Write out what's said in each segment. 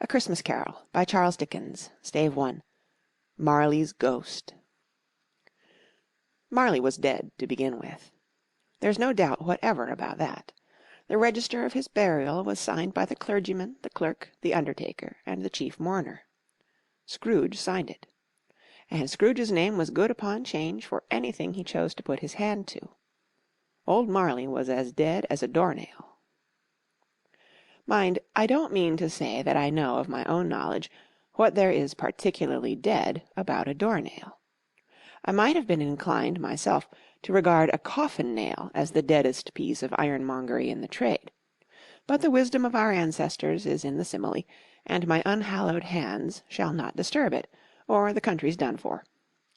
A Christmas Carol, by Charles Dickens, Stave 1. Marley's Ghost. Marley was dead, to begin with. There's no doubt whatever about that. The register of his burial was signed by the clergyman, the clerk, the undertaker, and the chief mourner. Scrooge signed it. And Scrooge's name was good upon change for anything he chose to put his hand to. Old Marley was as dead as a doornail. Mind, I don't mean to say that I know of my own knowledge what there is particularly dead about a doornail. I might have been inclined myself to regard a coffin-nail as the deadest piece of ironmongery in the trade. But the wisdom of our ancestors is in the simile, and my unhallowed hands shall not disturb it, or the country's done for.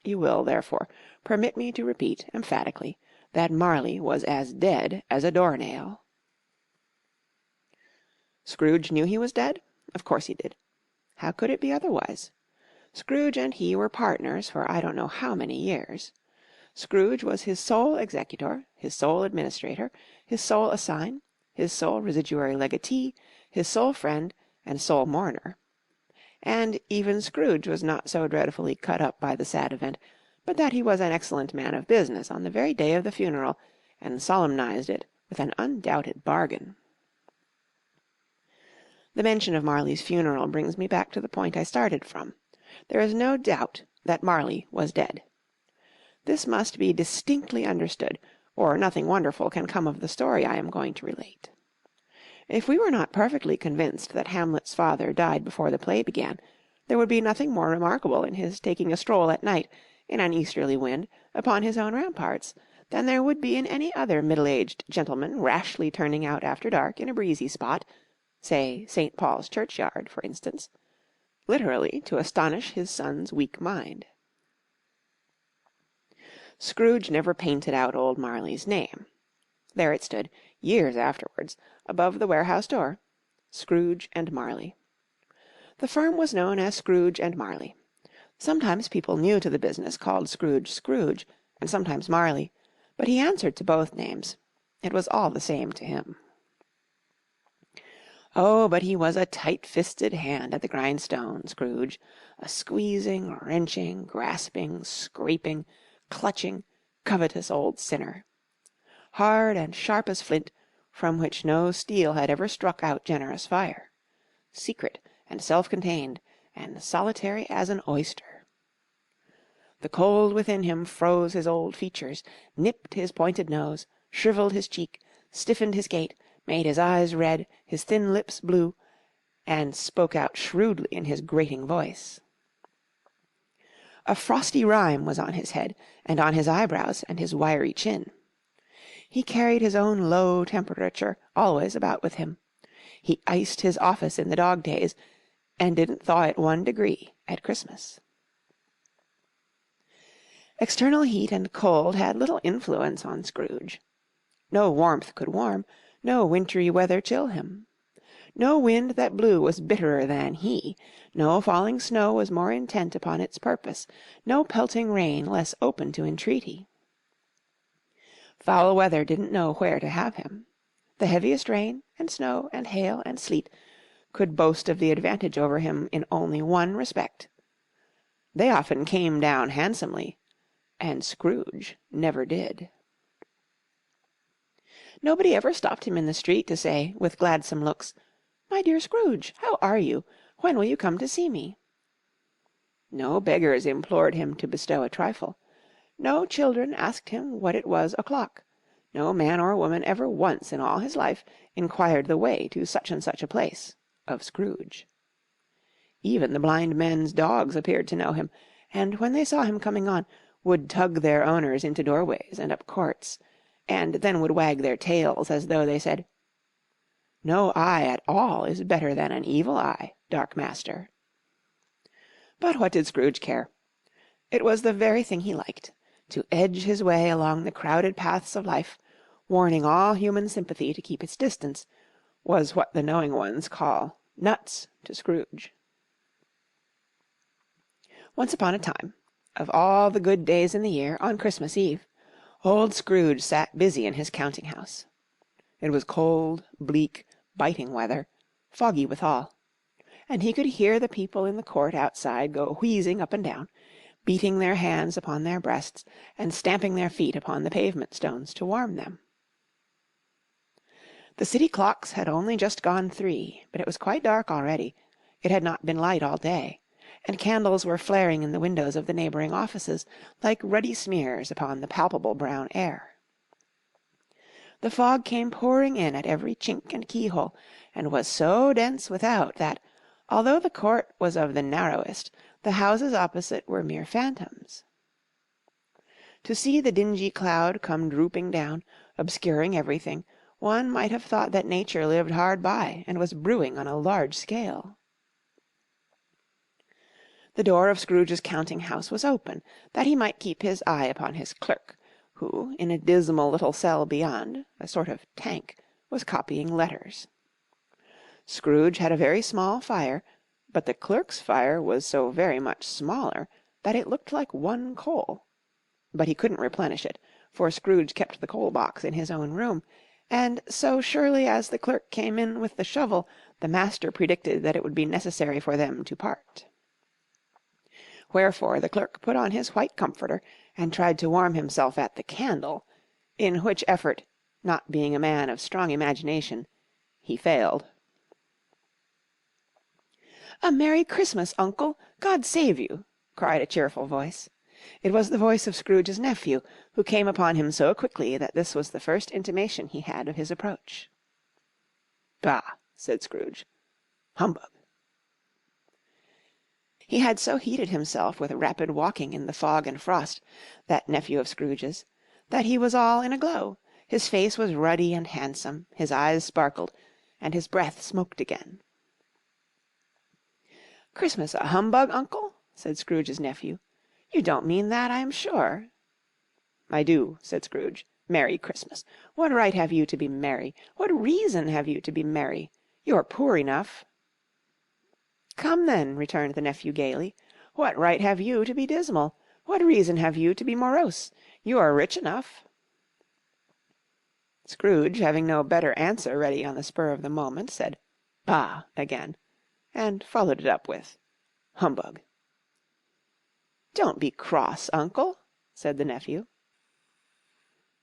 You will, therefore, permit me to repeat emphatically that Marley was as dead as a doornail. Scrooge knew he was dead? Of course he did. How could it be otherwise? Scrooge and he were partners for I don't know how many years. Scrooge was his sole executor, his sole administrator, his sole assign, his sole residuary legatee, his sole friend, and sole mourner. And even Scrooge was not so dreadfully cut up by the sad event, but that he was an excellent man of business on the very day of the funeral, and solemnized it with an undoubted bargain. The mention of Marley's funeral brings me back to the point I started from. There is no doubt that Marley was dead. This must be distinctly understood, or nothing wonderful can come of the story I am going to relate. If we were not perfectly convinced that Hamlet's father died before the play began, there would be nothing more remarkable in his taking a stroll at night, in an easterly wind, upon his own ramparts, than there would be in any other middle-aged gentleman rashly turning out after dark in a breezy spot, say St. Paul's churchyard, for instance, literally to astonish his son's weak mind. Scrooge never painted out old Marley's name. There it stood, years afterwards, above the warehouse door, Scrooge and Marley. The firm was known as Scrooge and Marley. Sometimes people new to the business called Scrooge Scrooge, and sometimes Marley, but he answered to both names. It was all the same to him. Oh, but he was a tight-fisted hand at the grindstone, Scrooge, a squeezing, wrenching, grasping, scraping, clutching, covetous old sinner. Hard and sharp as flint, from which no steel had ever struck out generous fire. Secret and self-contained, and solitary as an oyster. The cold within him froze his old features, nipped his pointed nose, shrivelled his cheek, stiffened his gait, made his eyes red, his thin lips blue, and spoke out shrewdly in his grating voice. A frosty rime was on his head, and on his eyebrows, and his wiry chin. He carried his own low temperature always about with him. He iced his office in the dog-days, and didn't thaw it 1 degree at Christmas. External heat and cold had little influence on Scrooge. No warmth could warm, no wintry weather chill him. No wind that blew was bitterer than he, no falling snow was more intent upon its purpose, no pelting rain less open to entreaty. Foul weather didn't know where to have him. The heaviest rain, and snow, and hail, and sleet could boast of the advantage over him in only one respect. They often came down handsomely, and Scrooge never did. Nobody ever stopped him in the street to say, with gladsome looks, "My dear Scrooge, how are you? When will you come to see me?" No beggars implored him to bestow a trifle. No children asked him what it was o'clock. No man or woman ever once in all his life inquired the way to such and such a place of Scrooge. Even the blind men's dogs appeared to know him, and when they saw him coming on, would tug their owners into doorways and up courts, and then would wag their tails as though they said, "No eye at all is better than an evil eye, dark master." But what did Scrooge care? It was the very thing he liked, to edge his way along the crowded paths of life, warning all human sympathy to keep its distance, was what the knowing ones call nuts to Scrooge. Once upon a time, of all the good days in the year, on Christmas Eve, old Scrooge sat busy in his counting-house. It was cold, bleak, biting weather, foggy withal, and he could hear the people in the court outside go wheezing up and down, beating their hands upon their breasts and stamping their feet upon the pavement stones to warm them. The city clocks had only just gone 3, but it was quite dark already. It had not been light all day, and candles were flaring in the windows of the neighbouring offices like ruddy smears upon the palpable brown air. The fog came pouring in at every chink and keyhole, and was so dense without that, although the court was of the narrowest, the houses opposite were mere phantoms. To see the dingy cloud come drooping down, obscuring everything, one might have thought that nature lived hard by and was brewing on a large scale. The door of Scrooge's counting-house was open, that he might keep his eye upon his clerk, who, in a dismal little cell beyond, a sort of tank, was copying letters. Scrooge had a very small fire, but the clerk's fire was so very much smaller that it looked like one coal. But he couldn't replenish it, for Scrooge kept the coal-box in his own room, and so surely as the clerk came in with the shovel, the master predicted that it would be necessary for them to part. Wherefore the clerk put on his white comforter and tried to warm himself at the candle, in which effort, not being a man of strong imagination, he failed. "A Merry Christmas, uncle! God save you!" cried a cheerful voice. It was the voice of Scrooge's nephew, who came upon him so quickly that this was the first intimation he had of his approach. "Bah!" said Scrooge. "Humbug!" He had so heated himself with rapid walking in the fog and frost, that nephew of Scrooge's, that he was all in a glow. His face was ruddy and handsome, his eyes sparkled, and his breath smoked again. "Christmas a humbug, uncle?" said Scrooge's nephew. "You don't mean that, I am sure." "I do," said Scrooge. "Merry Christmas! What right have you to be merry? What reason have you to be merry? You're poor enough." "Come, then," returned the nephew gaily, "what right have you to be dismal? What reason have you to be morose? You are rich enough." Scrooge, having no better answer ready on the spur of the moment, said "Bah!" again, and followed it up with "Humbug!" "Don't be cross, uncle," said the nephew.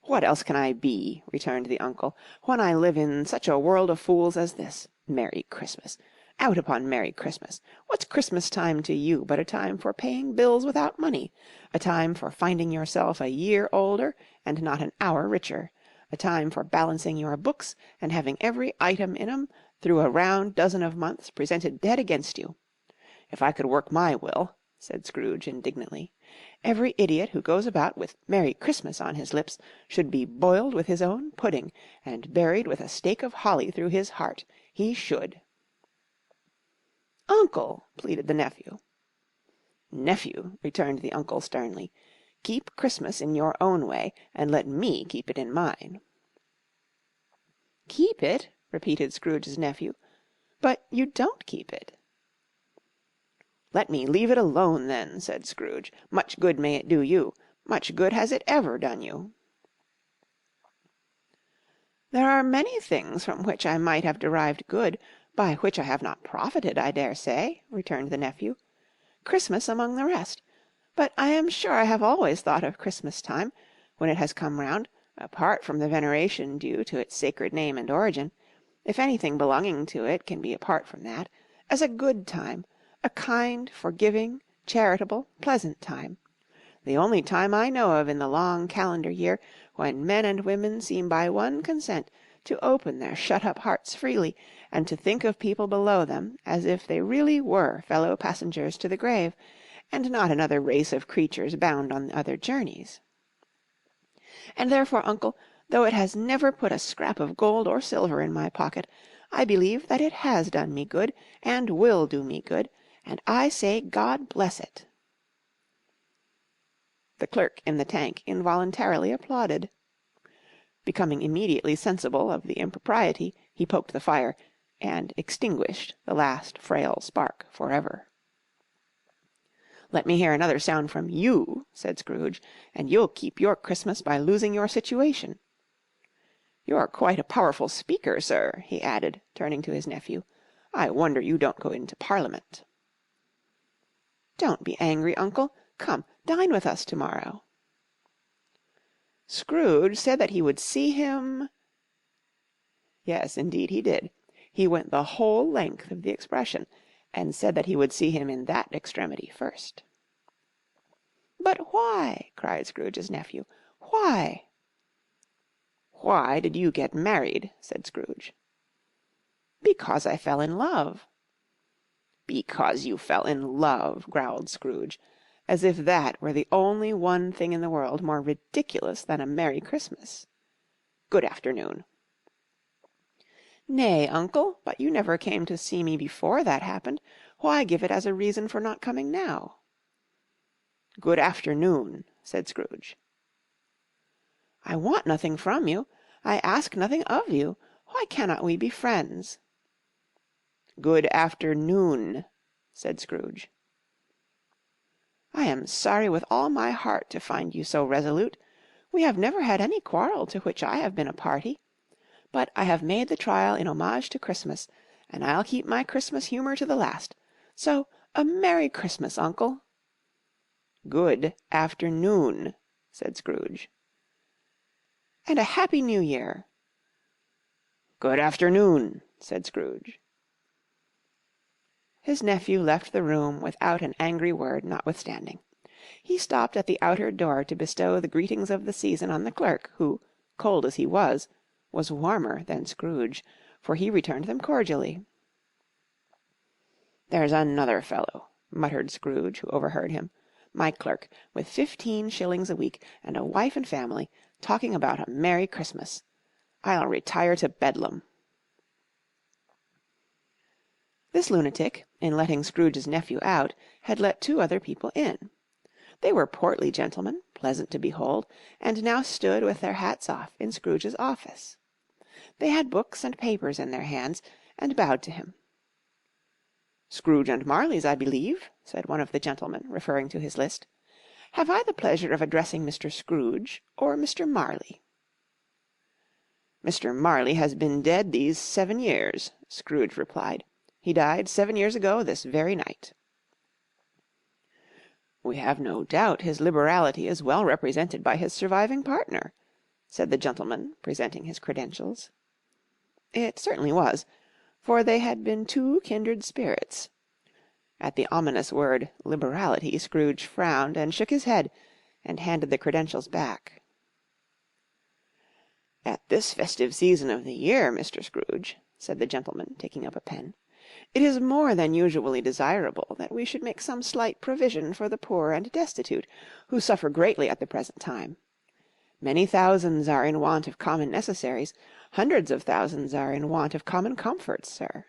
"What else can I be," returned the uncle, "when I live in such a world of fools as this? Merry Christmas! Out upon Merry Christmas! What's Christmas time to you but a time for paying bills without money, a time for finding yourself a year older and not an hour richer, a time for balancing your books and having every item in 'em through a round dozen of months presented dead against you? If I could work my will," said Scrooge indignantly, "every idiot who goes about with Merry Christmas on his lips should be boiled with his own pudding and buried with a stake of holly through his heart. He should." "Uncle!" pleaded the nephew. "Nephew," returned the uncle sternly, "keep Christmas in your own way, and let me keep it in mine." "Keep it?" repeated Scrooge's nephew. "But you don't keep it." "Let me leave it alone, then," said Scrooge. "Much good may it do you. Much good has it ever done you." "There are many things from which I might have derived good, by which I have not profited, I dare say," returned the nephew. "Christmas among the rest. But I am sure I have always thought of Christmas time, when it has come round, apart from the veneration due to its sacred name and origin, if anything belonging to it can be apart from that, as a good time, a kind, forgiving, charitable, pleasant time. The only time I know of in the long calendar year when men and women seem by one consent to open their shut-up hearts freely, and to think of people below them as if they really were fellow-passengers to the grave, and not another race of creatures bound on other journeys. And therefore, uncle, though it has never put a scrap of gold or silver in my pocket, I believe that it has done me good, and will do me good, and I say God bless it." The clerk in the tank involuntarily applauded. Becoming immediately sensible of the impropriety, he poked the fire, and extinguished the last frail spark for ever. "Let me hear another sound from you," said Scrooge, "and you'll keep your Christmas by losing your situation. You're quite a powerful speaker, sir," he added, turning to his nephew. I wonder you don't go into Parliament." "Don't be angry, uncle. Come, dine with us to-morrow." "Scrooge said that he would see him—" Yes, indeed he did. He went the whole length of the expression, and said that he would see him in that extremity first. "But why?" cried Scrooge's nephew. "Why?" "Why did you get married?" said Scrooge. "Because I fell in love." "Because you fell in love," growled Scrooge, as if that were the only one thing in the world more ridiculous than a Merry Christmas. "Good afternoon." "Nay, uncle, but you never came to see me before that happened. Why give it as a reason for not coming now?" "Good afternoon," said Scrooge. "I want nothing from you. I ask nothing of you. Why cannot we be friends?" "Good afternoon," said Scrooge. "I am sorry with all my heart to find you so resolute. We have never had any quarrel to which I have been a party. But I have made the trial in homage to Christmas, and I'll keep my Christmas humour to the last. So a Merry Christmas, uncle." "Good afternoon," said Scrooge. "And a Happy New Year." "Good afternoon," said Scrooge. His nephew left the room without an angry word, notwithstanding. He stopped at the outer door to bestow the greetings of the season on the clerk, who, cold as he was warmer than Scrooge, for he returned them cordially. "There's another fellow," muttered Scrooge, who overheard him, "my clerk, with 15 shillings a week, and a wife and family, talking about a Merry Christmas. I'll retire to Bedlam." This lunatic, in letting Scrooge's nephew out, had let 2 other people in. They were portly gentlemen, pleasant to behold, and now stood with their hats off in Scrooge's office. They had books and papers in their hands, and bowed to him. "Scrooge and Marley's, I believe," said one of the gentlemen, referring to his list. "Have I the pleasure of addressing Mr. Scrooge or Mr. Marley?" "Mr. Marley has been dead these 7 years," Scrooge replied. "He died 7 years ago this very night." "We have no doubt his liberality is well represented by his surviving partner," said the gentleman, presenting his credentials. It certainly was, for they had been 2 kindred spirits. At the ominous word liberality, Scrooge frowned and shook his head, and handed the credentials back. "At this festive season of the year, Mr. Scrooge," said the gentleman, taking up a pen, "it is more than usually desirable that we should make some slight provision for the poor and destitute, who suffer greatly at the present time. Many thousands are in want of common necessaries. Hundreds of thousands are in want of common comforts, sir."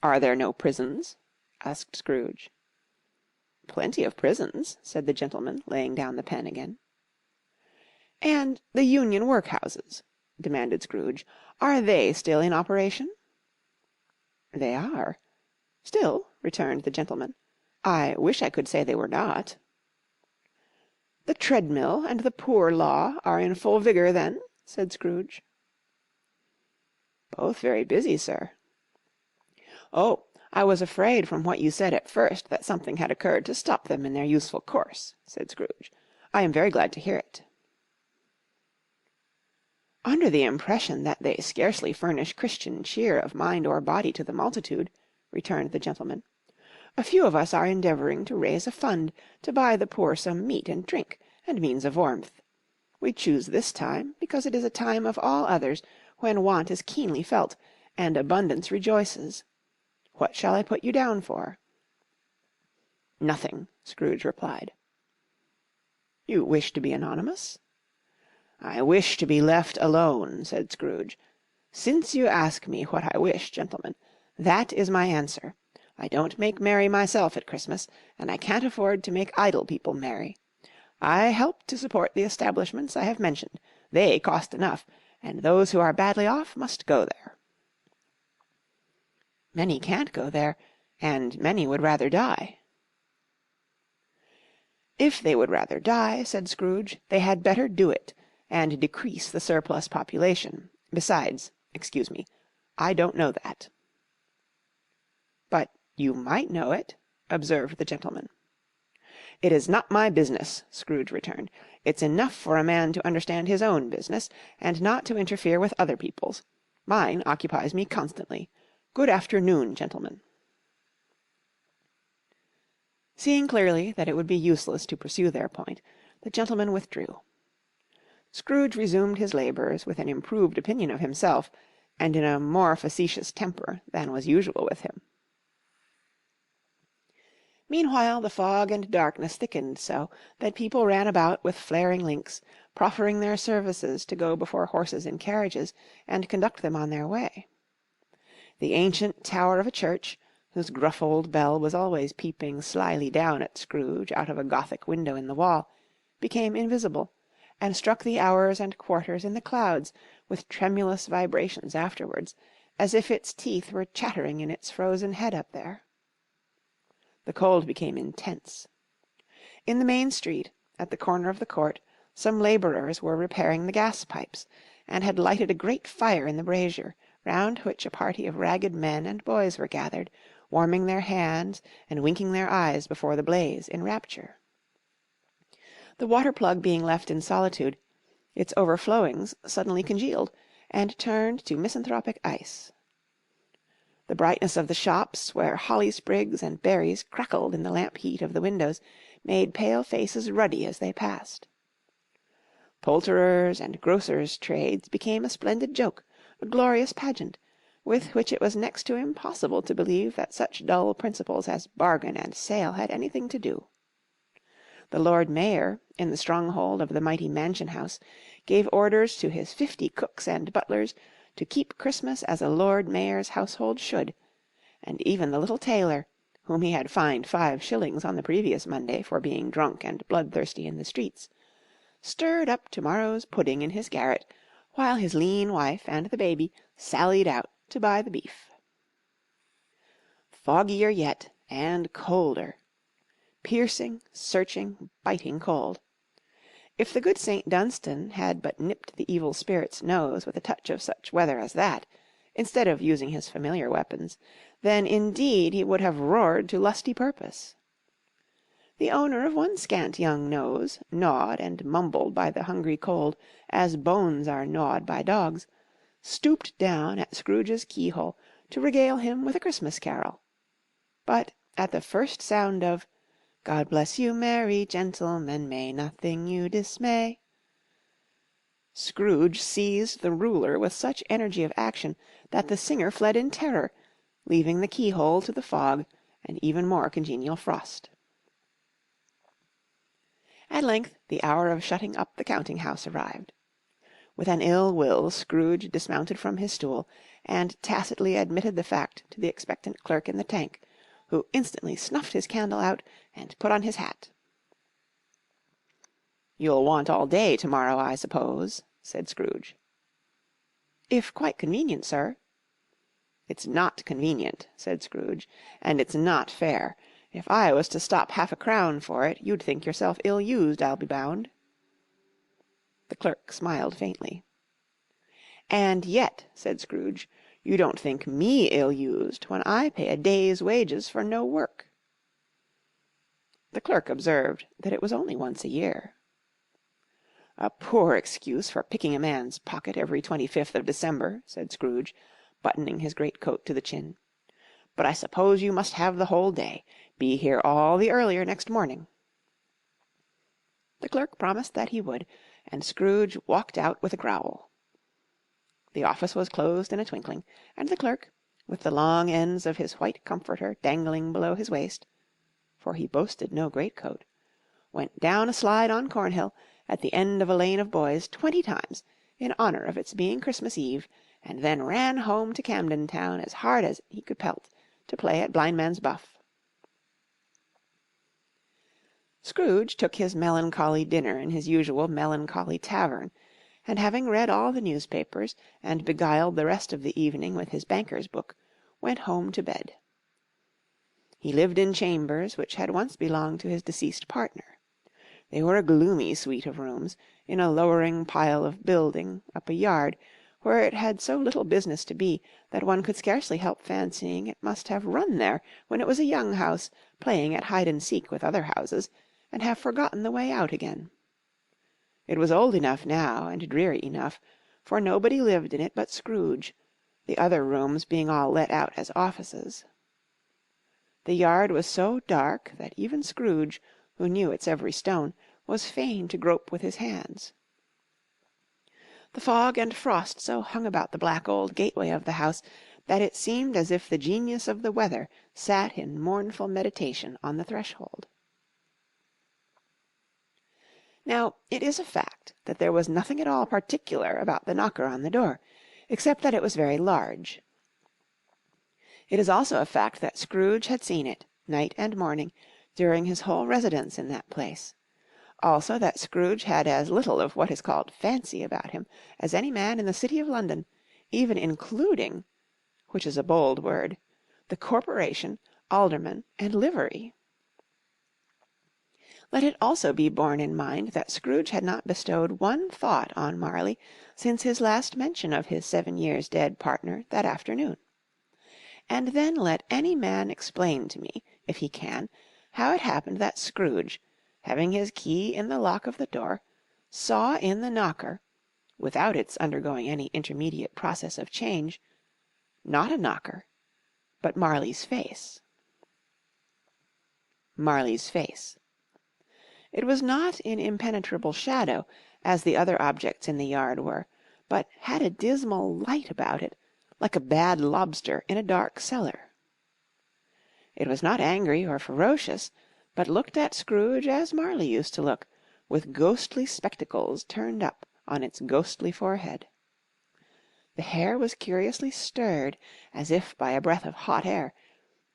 "Are there no prisons?" asked Scrooge. "Plenty of prisons," said the gentleman, laying down the pen again. "And the Union workhouses," demanded Scrooge, "are they still in operation?" "They are. Still," returned the gentleman, "I wish I could say they were not." "The treadmill and the poor law are in full vigour, then?" said Scrooge. "Both very busy, sir." "Oh, I was afraid from what you said at first that something had occurred to stop them in their useful course," said Scrooge. "I am very glad to hear it." "Under the impression that they scarcely furnish Christian cheer of mind or body to the multitude," returned the gentleman, "a few of us are endeavouring to raise a fund to buy the poor some meat and drink, and means of warmth. We choose this time because it is a time of all others when want is keenly felt, and abundance rejoices. What shall I put you down for?" "Nothing," Scrooge replied. "You wish to be anonymous?" "I wish to be left alone," said Scrooge. "Since you ask me what I wish, gentlemen, that is my answer. I don't make merry myself at Christmas, and I can't afford to make idle people merry. I help to support the establishments I have mentioned. They cost enough, and those who are badly off must go there." "Many can't go there, and many would rather die." "If they would rather die," said Scrooge, "they had better do it, and decrease the surplus population. Besides, excuse me, I don't know that." "But you might know it," observed the gentleman. "It is not my business," Scrooge returned. "It's enough for a man to understand his own business, and not to interfere with other people's. Mine occupies me constantly. Good afternoon, gentlemen." Seeing clearly that it would be useless to pursue their point, the gentleman withdrew. Scrooge resumed his labours with an improved opinion of himself, and in a more facetious temper than was usual with him. Meanwhile the fog and darkness thickened so that people ran about with flaring links, proffering their services to go before horses in carriages and conduct them on their way. The ancient tower of a church, whose gruff old bell was always peeping slyly down at Scrooge out of a Gothic window in the wall, became invisible, and struck the hours and quarters in the clouds with tremulous vibrations afterwards, as if its teeth were chattering in its frozen head up there. The cold became intense. In the main street, at the corner of the court, some labourers were repairing the gas-pipes, and had lighted a great fire in the brazier, round which a party of ragged men and boys were gathered, warming their hands and winking their eyes before the blaze in rapture. The water-plug being left in solitude, its overflowings suddenly congealed, and turned to misanthropic ice. The brightness of the shops, where holly sprigs and berries crackled in the lamp heat of the windows, made pale faces ruddy as they passed. Poulterers' and grocers' trades became a splendid joke, a glorious pageant, with which it was next to impossible to believe that such dull principles as bargain and sale had anything to do. The Lord Mayor, in the stronghold of the mighty mansion house, gave orders to his 50 cooks and butlers to keep Christmas as a Lord Mayor's household should, and even the little tailor, whom he had fined 5 shillings on the previous Monday for being drunk and bloodthirsty in the streets, stirred up to-morrow's pudding in his garret, while his lean wife and the baby sallied out to buy the beef. Foggier yet, and colder. Piercing, searching, biting cold. If the good St. Dunstan had but nipped the evil spirit's nose with a touch of such weather as that, instead of using his familiar weapons, then indeed he would have roared to lusty purpose. The owner of one scant young nose, gnawed and mumbled by the hungry cold as bones are gnawed by dogs, stooped down at Scrooge's keyhole to regale him with a Christmas carol. But at the first sound of "God bless you, merry gentlemen, may nothing you dismay," Scrooge seized the ruler with such energy of action that the singer fled in terror, leaving the keyhole to the fog and even more congenial frost. At length the hour of shutting up the counting-house arrived. With an ill will Scrooge dismounted from his stool, and tacitly admitted the fact to the expectant clerk in the tank, who instantly snuffed his candle out and put on his hat. "You'll want all day to-morrow, I suppose," said Scrooge. "If quite convenient, sir." "It's not convenient," said Scrooge, "and it's not fair. If I was to stop half a crown for it, you'd think yourself ill-used, I'll be bound." The clerk smiled faintly. "And yet," said Scrooge, "you don't think me ill-used when I pay a day's wages for no work." The clerk observed that it was only once a year. "A poor excuse for picking a man's pocket every 25th of December," said Scrooge, buttoning his greatcoat to the chin. "But I suppose you must have the whole day. Be here all the earlier next morning." The clerk promised that he would, and Scrooge walked out with a growl. The office was closed in a twinkling, and the clerk, with the long ends of his white comforter dangling below his waist, for he boasted no greatcoat, went down a slide on Cornhill at the end of a lane of boys 20 times in honour of its being Christmas Eve, and then ran home to Camden Town as hard as he could pelt to play at blindman's buff. Scrooge took his melancholy dinner in his usual melancholy tavern, and having read all the newspapers and beguiled the rest of the evening with his banker's book, went home to bed. He lived in chambers which had once belonged to his deceased partner. They were a gloomy suite of rooms, in a lowering pile of building up a yard, where it had so little business to be that one could scarcely help fancying it must have run there when it was a young house, playing at hide-and-seek with other houses, and have forgotten the way out again. It was old enough now, and dreary enough, for nobody lived in it but Scrooge, the other rooms being all let out as offices. The yard was so dark that even Scrooge, who knew its every stone, was fain to grope with his hands. The fog and frost so hung about the black old gateway of the house that it seemed as if the genius of the weather sat in mournful meditation on the threshold. Now, it is a fact that there was nothing at all particular about the knocker on the door, except that it was very large. It is also a fact that Scrooge had seen it, night and morning, during his whole residence in that place. Also that Scrooge had as little of what is called fancy about him as any man in the city of London, even including, which is a bold word, the corporation, aldermen, and livery. Let it also be borne in mind that Scrooge had not bestowed one thought on Marley since his last mention of his 7 years dead partner that afternoon. And then let any man explain to me, if he can, how it happened that Scrooge, having his key in the lock of the door, saw in the knocker, without its undergoing any intermediate process of change, not a knocker, but Marley's face. Marley's face. It was not in impenetrable shadow, as the other objects in the yard were, but had a dismal light about it, like a bad lobster in a dark cellar. It was not angry or ferocious, but looked at Scrooge as Marley used to look, with ghostly spectacles turned up on its ghostly forehead. The hair was curiously stirred, as if by a breath of hot air,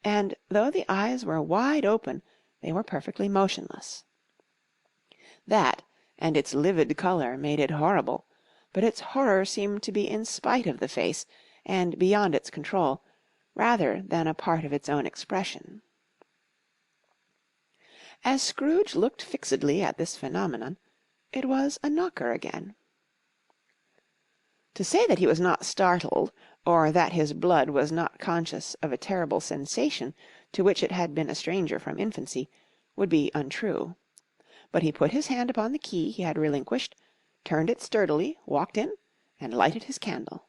and though the eyes were wide open, they were perfectly motionless. That, and its livid colour, made it horrible, but its horror seemed to be in spite of the face, and beyond its control, rather than a part of its own expression. As Scrooge looked fixedly at this phenomenon, it was a knocker again. To say that he was not startled, or that his blood was not conscious of a terrible sensation to which it had been a stranger from infancy, would be untrue. But he put his hand upon the key he had relinquished, turned it sturdily, walked in, and lighted his candle.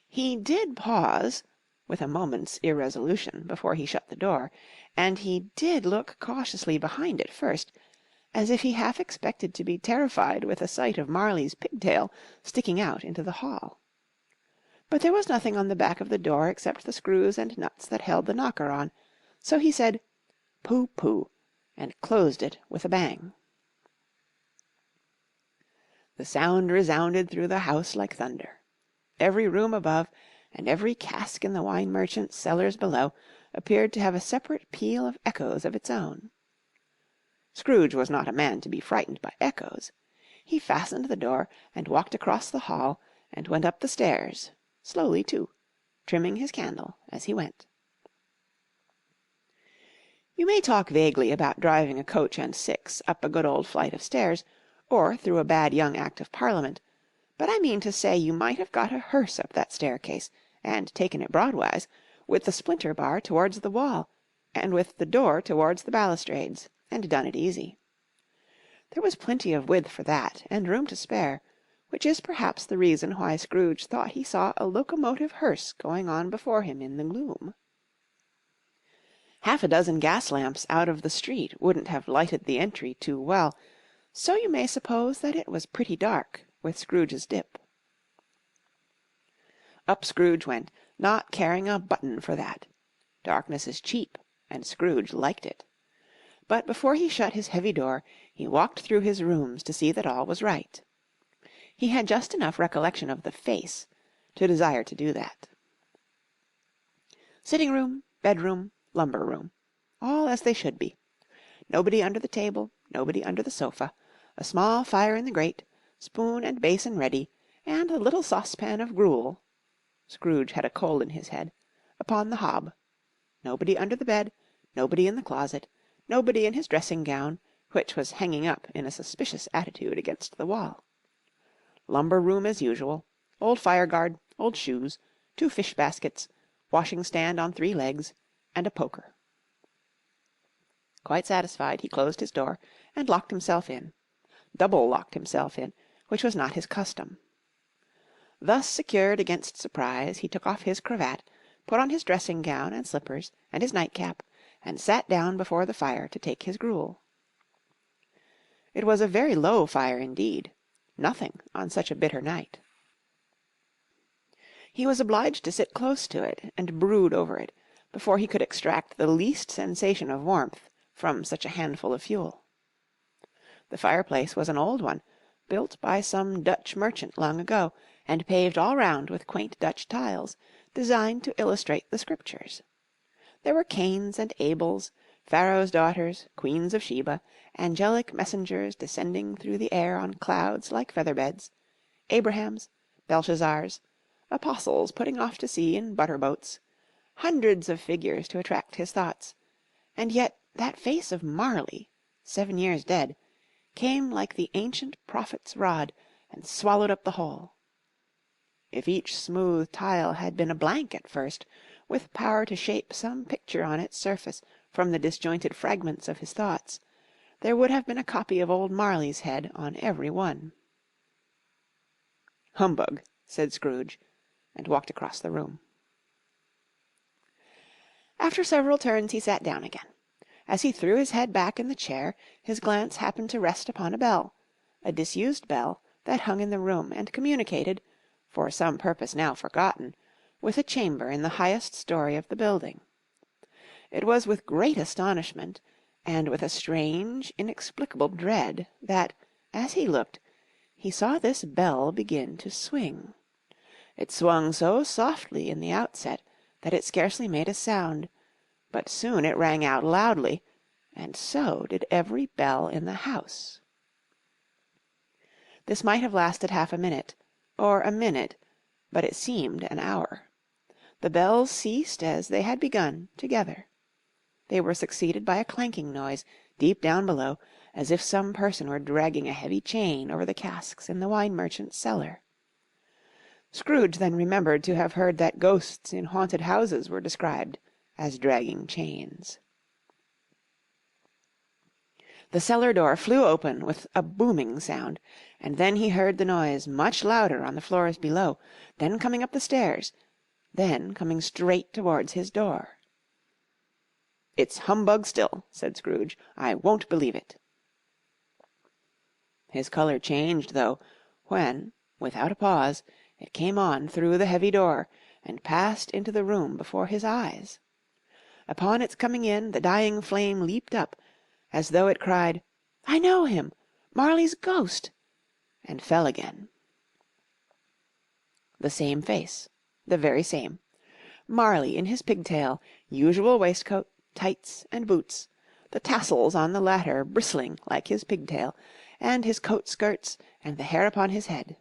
He did pause, with a moment's irresolution, before he shut the door, and he did look cautiously behind it first, as if he half expected to be terrified with the sight of Marley's pigtail sticking out into the hall. But there was nothing on the back of the door except the screws and nuts that held the knocker on, so he said, "Pooh, pooh," and closed it with a bang. The sound resounded through the house like thunder. Every room above, and every cask in the wine merchant's cellars below, appeared to have a separate peal of echoes of its own. Scrooge was not a man to be frightened by echoes. He fastened the door, and walked across the hall, and went up the stairs, slowly too, trimming his candle as he went. You may talk vaguely about driving a coach and six up a good old flight of stairs, or through a bad young Act of Parliament, but I mean to say you might have got a hearse up that staircase, and taken it broadwise, with the splinter bar towards the wall, and with the door towards the balustrades, and done it easy. There was plenty of width for that, and room to spare, which is perhaps the reason why Scrooge thought he saw a locomotive hearse going on before him in the gloom. Half a dozen gas lamps out of the street wouldn't have lighted the entry too well, so you may suppose that it was pretty dark with Scrooge's dip. Up Scrooge went, not caring a button for that. Darkness is cheap, and Scrooge liked it. But before he shut his heavy door, he walked through his rooms to see that all was right. He had just enough recollection of the face to desire to do that. Sitting-room, bedroom, lumber-room, all as they should be. Nobody under the table, nobody under the sofa, a small fire in the grate, spoon and basin ready, and a little saucepan of gruel (Scrooge had a cold in his head) upon the hob. Nobody under the bed, nobody in the closet, nobody in his dressing-gown, which was hanging up in a suspicious attitude against the wall. Lumber room as usual. Old fireguard, old shoes, 2 fish baskets, washing stand on 3 legs, and a poker. Quite satisfied, he closed his door and locked himself in. Double locked himself in, which was not his custom. Thus secured against surprise, he took off his cravat, put on his dressing-gown and slippers and his nightcap, and sat down before the fire to take his gruel. It was a very low fire indeed, nothing on such a bitter night. He was obliged to sit close to it and brood over it before he could extract the least sensation of warmth from such a handful of fuel. The fireplace was an old one, built by some Dutch merchant long ago, and paved all round with quaint Dutch tiles, designed to illustrate the Scriptures. There were Cains and Abels, Pharaoh's daughters, queens of Sheba, angelic messengers descending through the air on clouds like feather-beds, Abrahams, Belshazzars, apostles putting off to sea in butter-boats, hundreds of figures to attract his thoughts, and yet that face of Marley, 7 years dead, came like the ancient prophet's rod and swallowed up the whole. If each smooth tile had been a blank at first, with power to shape some picture on its surface from the disjointed fragments of his thoughts, there would have been a copy of old Marley's head on every one. "Humbug," said Scrooge, and walked across the room. After several turns he sat down again. As he threw his head back in the chair, his glance happened to rest upon a bell, a disused bell that hung in the room and communicated, for some purpose now forgotten, with a chamber in the highest story of the building. It was with great astonishment, and with a strange, inexplicable dread, that, as he looked, he saw this bell begin to swing. It swung so softly in the outset that it scarcely made a sound, but soon it rang out loudly, and so did every bell in the house. This might have lasted half a minute, or a minute, but it seemed an hour. The bells ceased as they had begun, together. They were succeeded by a clanking noise, deep down below, as if some person were dragging a heavy chain over the casks in the wine merchant's cellar. Scrooge then remembered to have heard that ghosts in haunted houses were described as dragging chains. The cellar door flew open with a booming sound, and then he heard the noise much louder on the floors below, then coming up the stairs, then coming straight towards his door. "It's humbug still," said Scrooge. "I won't believe it." His colour changed, though, when, without a pause, it came on through the heavy door, and passed into the room before his eyes. Upon its coming in, the dying flame leaped up, as though it cried, "I know him! Marley's ghost!" and fell again. The same face, the very same. Marley in his pigtail, usual waistcoat, tights, and boots, the tassels on the latter bristling like his pigtail, and his coat skirts, and the hair upon his head.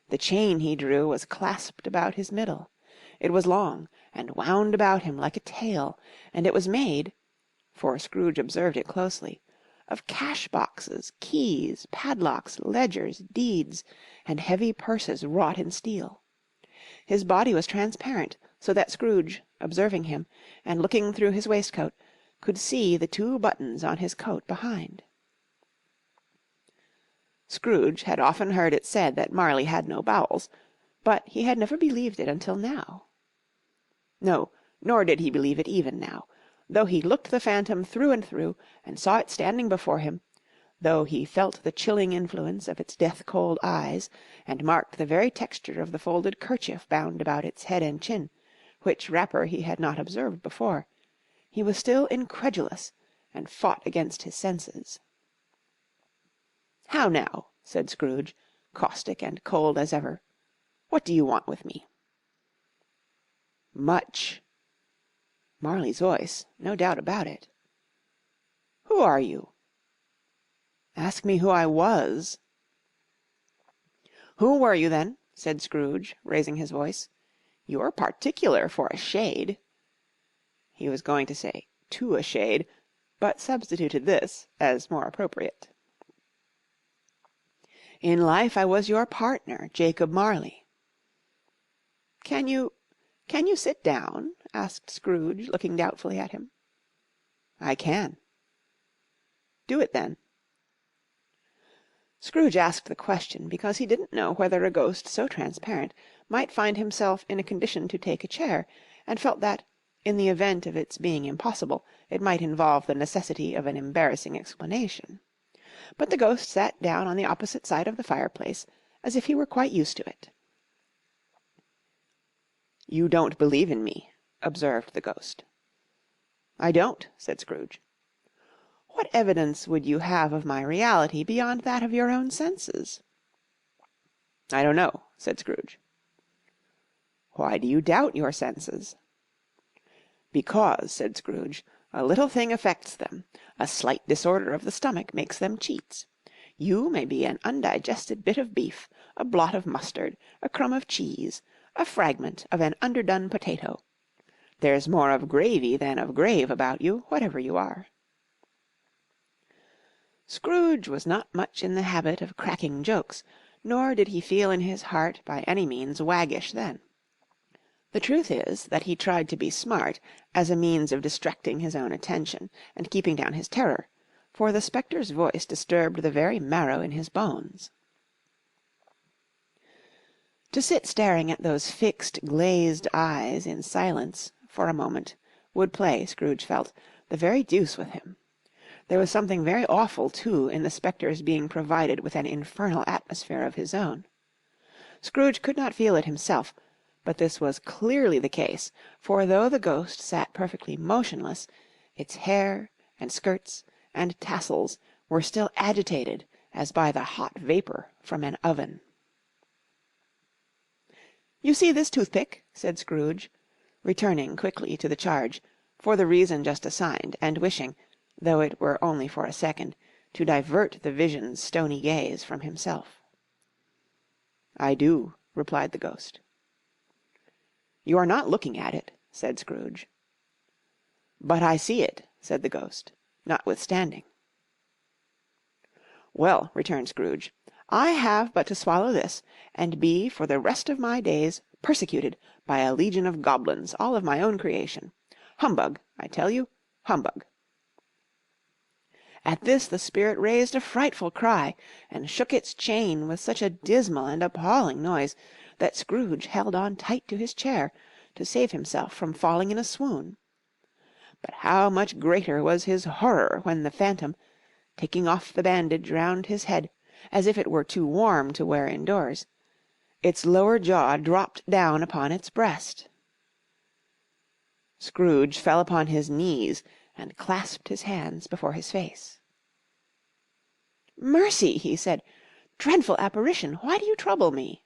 The chain he drew was clasped about his middle. It was long, and wound about him like a tail, and it was made, for Scrooge observed it closely, of cash-boxes, keys, padlocks, ledgers, deeds, and heavy purses wrought in steel. His body was transparent, so that Scrooge, observing him, and looking through his waistcoat, could see the 2 buttons on his coat behind. Scrooge had often heard it said that Marley had no bowels, but he had never believed it until now. No, nor did he believe it even now, though he looked the phantom through and through, and saw it standing before him, though he felt the chilling influence of its death-cold eyes, and marked the very texture of the folded kerchief bound about its head and chin, which wrapper he had not observed before. He was still incredulous, and fought against his senses. "How now?" said Scrooge, caustic and cold as ever. "What do you want with me?" "Much." Marley's voice, no doubt about it. "Who are you?" "Ask me who I was." "Who were you, then?" said Scrooge, raising his voice. "You're particular for a shade." He was going to say, "to a shade," but substituted this as more appropriate. In life I was your partner, Jacob Marley." Can you sit down?" asked Scrooge, looking doubtfully at him. "I can." "Do it, then." Scrooge asked the question because he didn't know whether a ghost so transparent might find himself in a condition to take a chair, and felt that, in the event of its being impossible, it might involve the necessity of an embarrassing explanation. But the ghost sat down on the opposite side of the fireplace, as if he were quite used to it. "You don't believe in me," observed the ghost. "I don't," said Scrooge. "What evidence would you have of my reality beyond that of your own senses?" "I don't know," said Scrooge. "Why do you doubt your senses?" "Because," said Scrooge, "a little thing affects them. A slight disorder of the stomach makes them cheats. You may be an undigested bit of beef, a blot of mustard, a crumb of cheese, a fragment of an underdone potato. There's more of gravy than of grave about you, whatever you are." Scrooge was not much in the habit of cracking jokes, nor did he feel in his heart by any means waggish then. The truth is that he tried to be smart as a means of distracting his own attention, and keeping down his terror, for the spectre's voice disturbed the very marrow in his bones. To sit staring at those fixed, glazed eyes in silence for a moment would play, Scrooge felt, the very deuce with him. There was something very awful, too, in the spectre's being provided with an infernal atmosphere of his own. Scrooge could not feel it himself, but this was clearly the case, for though the ghost sat perfectly motionless, its hair and skirts and tassels were still agitated as by the hot vapour from an oven. "You see this toothpick?" said Scrooge, returning quickly to the charge, for the reason just assigned, and wishing, though it were only for a second, to divert the vision's stony gaze from himself. "I do," replied the ghost. "You are not looking at it," said Scrooge. "But I see it," said the ghost, notwithstanding. "Well," returned Scrooge, "I have but to swallow this, and be for the rest of my days persecuted by a legion of goblins, all of my own creation. Humbug, I tell you, humbug." At this the spirit raised a frightful cry, and shook its chain with such a dismal and appalling noise that Scrooge held on tight to his chair to save himself from falling in a swoon. But how much greater was his horror when the phantom, taking off the bandage round his head, as if it were too warm to wear indoors, its lower jaw dropped down upon its breast. Scrooge fell upon his knees and clasped his hands before his face. "Mercy!" he said. "Dreadful apparition, why do you trouble me?"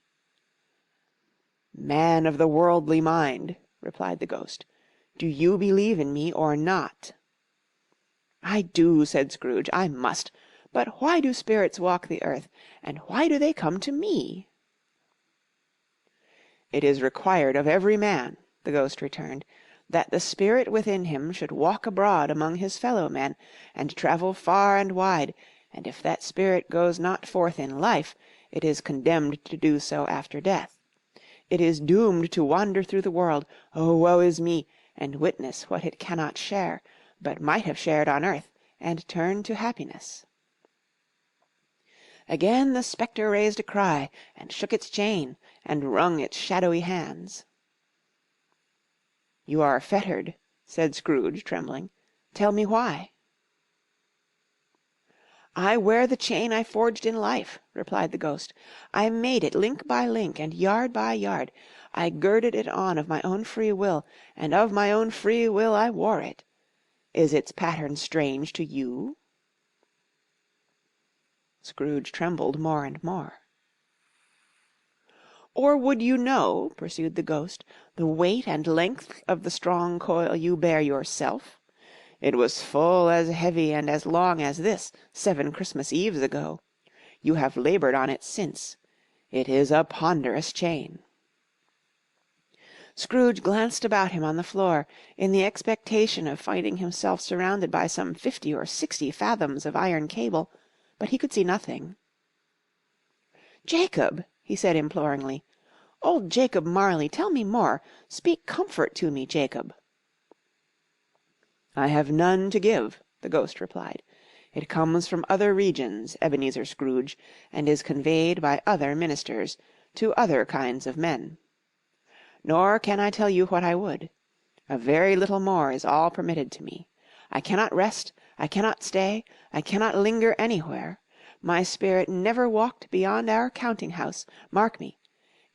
"Man of the worldly mind," replied the ghost, "do you believe in me or not?" "I do," said Scrooge. "I must. But why do spirits walk the earth, and why do they come to me?" "It is required of every man," the ghost returned, "that the spirit within him should walk abroad among his fellow-men, and travel far and wide, and if that spirit goes not forth in life, it is condemned to do so after death. It is doomed to wander through the world, oh woe is me, and witness what it cannot share, but might have shared on earth, and turn to happiness." Again the spectre raised a cry, and shook its chain, and wrung its shadowy hands. "You are fettered," said Scrooge, trembling. "Tell me why." "I wear the chain I forged in life," replied the ghost. "I made it link by link, and yard by yard. I girded it on of my own free will, and of my own free will I wore it. Is its pattern strange to you?" Scrooge trembled more and more. "Or would you know," pursued the ghost, "the weight and length of the strong coil you bear yourself? It was full as heavy and as long as this 7 Christmas Eves ago. You have laboured on it since. It is a ponderous chain." Scrooge glanced about him on the floor, in the expectation of finding himself surrounded by some 50 or 60 fathoms of iron cable, but he could see nothing. "Jacob," he said imploringly, "old Jacob Marley, tell me more. Speak comfort to me, Jacob." "I have none to give," the ghost replied. "It comes from other regions, Ebenezer Scrooge, and is conveyed by other ministers, to other kinds of men. Nor can I tell you what I would. A very little more is all permitted to me. I cannot rest, I cannot stay, I cannot linger anywhere. My spirit never walked beyond our counting-house. Mark me.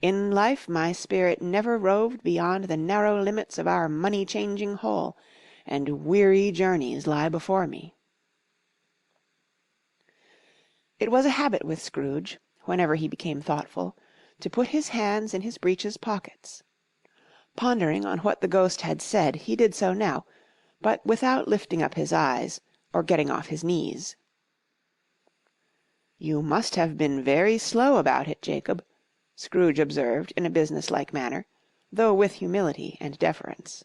In life my spirit never roved beyond the narrow limits of our money-changing hole, and weary journeys lie before me." It was a habit with Scrooge, whenever he became thoughtful, to put his hands in his breeches pockets. Pondering on what the ghost had said, he did so now, but without lifting up his eyes or getting off his knees. "You must have been very slow about it, Jacob," Scrooge observed in a business-like manner, though with humility and deference.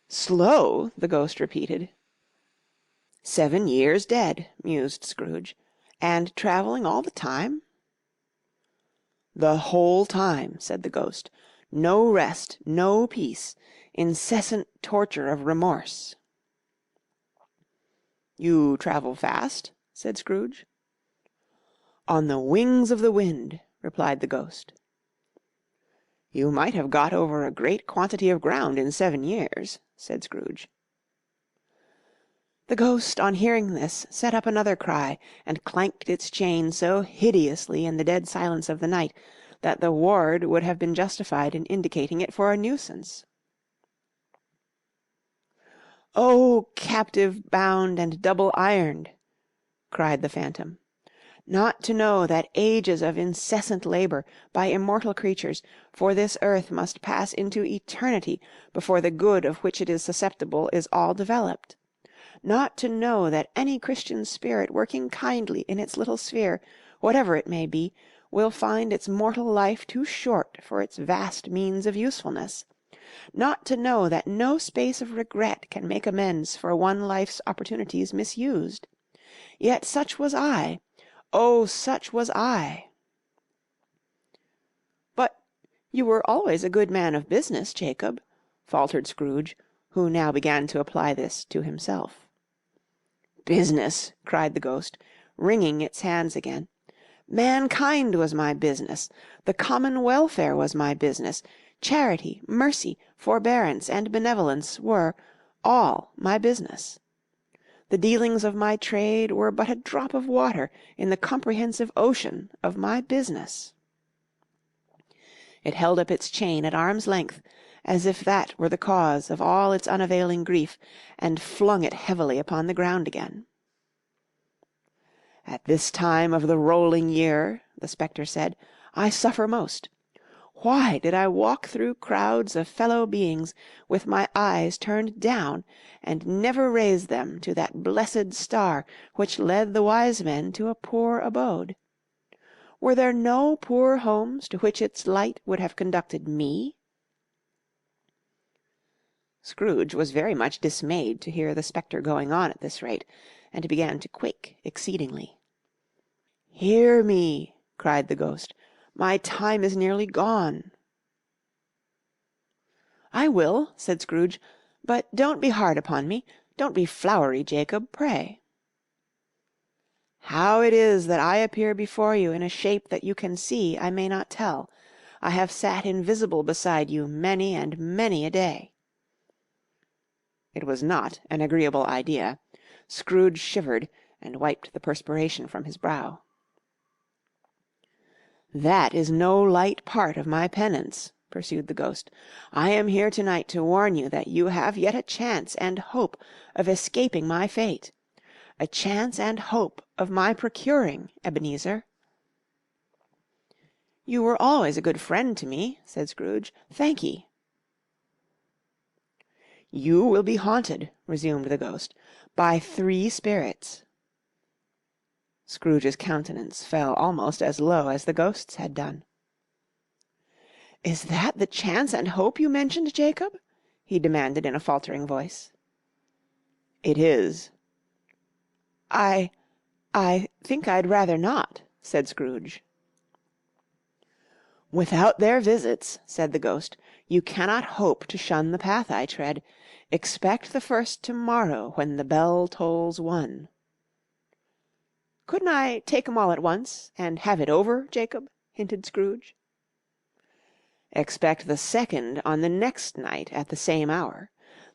"Slow!" the ghost repeated. "7 years dead," mused Scrooge, "and travelling all the time?" "The whole time," said the ghost. "No rest, no peace, incessant torture of remorse." "You travel fast?" said Scrooge. "On the wings of the wind," replied the ghost. "You might have got over a great quantity of ground in 7 years," said Scrooge. The ghost, on hearing this, set up another cry, and clanked its chain so hideously in the dead silence of the night, that the ward would have been justified in indicating it for a nuisance. "O captive bound and double ironed!" cried the phantom. "Not to know that ages of incessant labour by immortal creatures for this earth must pass into eternity before the good of which it is susceptible is all developed. Not to know that any Christian spirit working kindly in its little sphere, whatever it may be, will find its mortal life too short for its vast means of usefulness. Not to know that no space of regret can make amends for one life's opportunities misused. Yet such was I. Oh, such was I!" "But you were always a good man of business, Jacob," faltered Scrooge, who now began to apply this to himself. "Business!" cried the ghost, wringing its hands again. "Mankind was my business. The common welfare was my business. Charity, mercy, forbearance, and benevolence were all my business. The dealings of my trade were but a drop of water in the comprehensive ocean of my business." It held up its chain at arm's length, as if that were the cause of all its unavailing grief, and flung it heavily upon the ground again. "At this time of the rolling year," the spectre said, "I suffer most. Why did I walk through crowds of fellow beings with my eyes turned down, and never raise them to that blessed star which led the wise men to a poor abode? Were there no poor homes to which its light would have conducted me?" Scrooge was very much dismayed to hear the spectre going on at this rate, and began to quake exceedingly. "Hear me!" cried the ghost. "My time is nearly gone." "I will," said Scrooge, "but don't be hard upon me. Don't be flowery, Jacob, pray." "How it is that I appear before you in a shape that you can see, I may not tell. I have sat invisible beside you many and many a day." It was not an agreeable idea. Scrooge shivered, and wiped the perspiration from his brow. "That is no light part of my penance," pursued the ghost. "I am here to-night to warn you that you have yet a chance and hope of escaping my fate. A chance and hope of my procuring, Ebenezer." "You were always a good friend to me," said Scrooge. "Thank'ee." "You will be haunted," resumed the ghost, "by 3 spirits." Scrooge's countenance fell almost as low as the ghost's had done. "Is that the chance and hope you mentioned, Jacob?" he demanded in a faltering voice. "It is." I think I'd rather not," said Scrooge. "Without their visits," said the ghost, "you cannot hope to shun the path I tread. Expect the first to-morrow when the bell tolls 1." "Couldn't I take 'em all at once, and have it over, Jacob?" hinted Scrooge. "Expect the second on the next night at the same hour.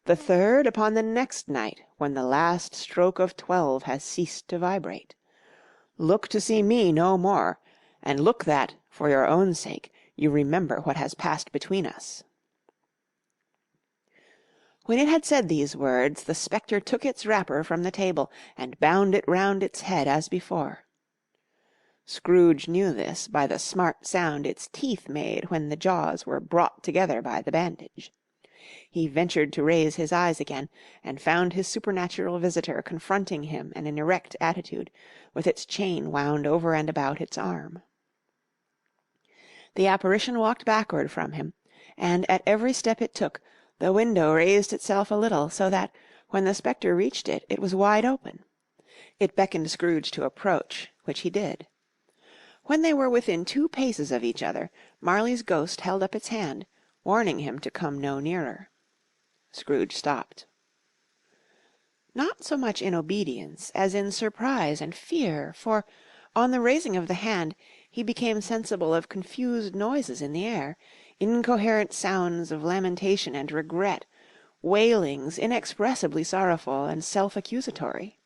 The third upon the next night when the last stroke of 12 has ceased to vibrate. Look to see me no more, and look that, for your own sake, you remember what has passed between us." When it had said these words, the spectre took its wrapper from the table, and bound it round its head as before. Scrooge knew this by the smart sound its teeth made when the jaws were brought together by the bandage. He ventured to raise his eyes again, and found his supernatural visitor confronting him in an erect attitude, with its chain wound over and about its arm. The apparition walked backward from him, and at every step it took, the window raised itself a little, so that, when the spectre reached it, it was wide open. It beckoned Scrooge to approach, which he did. When they were within 2 paces of each other, Marley's ghost held up its hand, warning him to come no nearer. Scrooge stopped. Not so much in obedience as in surprise and fear, for, on the raising of the hand, he became sensible of confused noises in the air, incoherent sounds of lamentation and regret, wailings inexpressibly sorrowful and self-accusatory.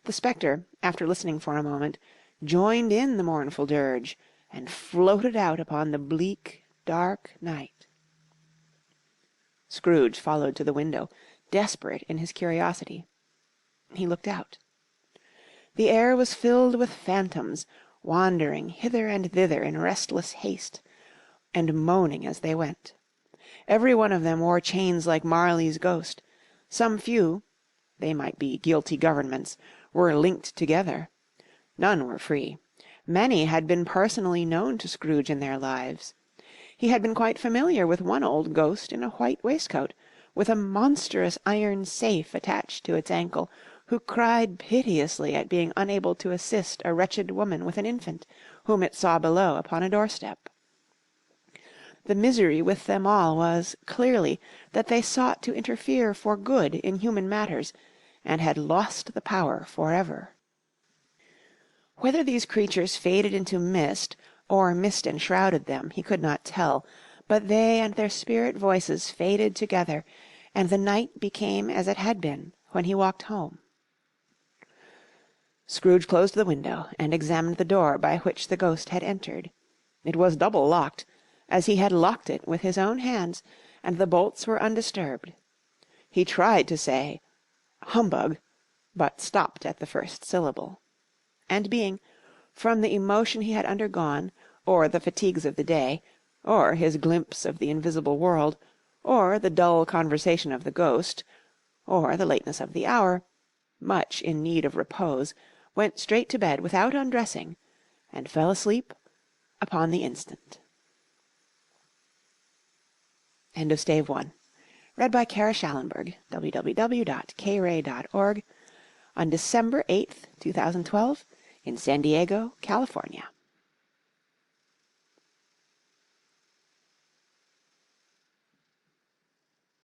The spectre, after listening for a moment, joined in the mournful dirge, and floated out upon the bleak, dark night. Scrooge followed to the window, desperate in his curiosity. He looked out. The air was filled with phantoms, wandering hither and thither in restless haste, and moaning as they went. Every one of them wore chains like Marley's ghost. Some few, they might be guilty governments, were linked together. None were free. Many had been personally known to Scrooge in their lives. He had been quite familiar with one old ghost in a white waistcoat, with a monstrous iron safe attached to its ankle, who cried piteously at being unable to assist a wretched woman with an infant, whom it saw below upon a doorstep. The misery with them all was, clearly, that they sought to interfere for good in human matters, and had lost the power forever. Whether these creatures faded into mist, or mist enshrouded them, he could not tell, but they and their spirit voices faded together, and the night became as it had been when he walked home. Scrooge closed the window, and examined the door by which the ghost had entered. It was double-locked, as he had locked it with his own hands, and the bolts were undisturbed. He tried to say, "Humbug," but stopped at the first syllable. And being, from the emotion he had undergone, or the fatigues of the day, or his glimpse of the invisible world, or the dull conversation of the ghost, or the lateness of the hour, much in need of repose, went straight to bed without undressing, and fell asleep upon the instant. End of Stave 1. Read by Kara Schallenberg, www.kray.org, on December 8th, 2012, in San Diego, California.